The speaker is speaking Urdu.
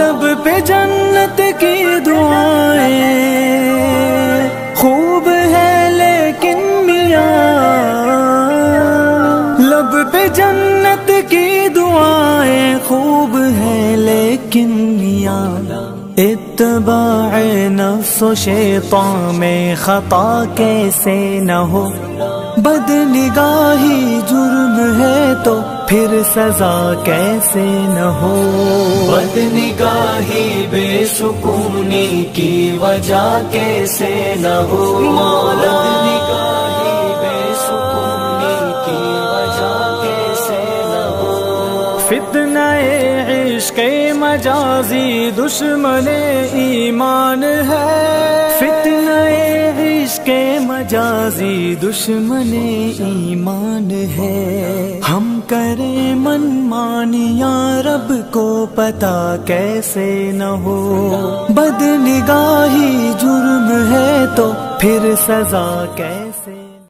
لب پہ جنت کی دعائیں خوب ہے لیکن میاں، لب پہ جنت کی دعائیں خوب ہے لیکن میاں، اتباع نفس و شیطان میں خطا کیسے نہ ہو، بد نگاہی جرم ہے تو پھر سزا کیسے نہ ہو، بد نگاہی بے سکونی کی وجہ کیسے نہ ہو، بد نگاہی بے سکونی کی وجہ کیسے نہ ہو، فتنہ عشق مجازی دشمن ایمان ہے، فتنہ عشق مجازی دشمن ایمان ہے، ہم کریں من مانیاں رب کو پتہ کیسے نہ ہو، بد نگاہی جرم ہے تو پھر سزا کیسے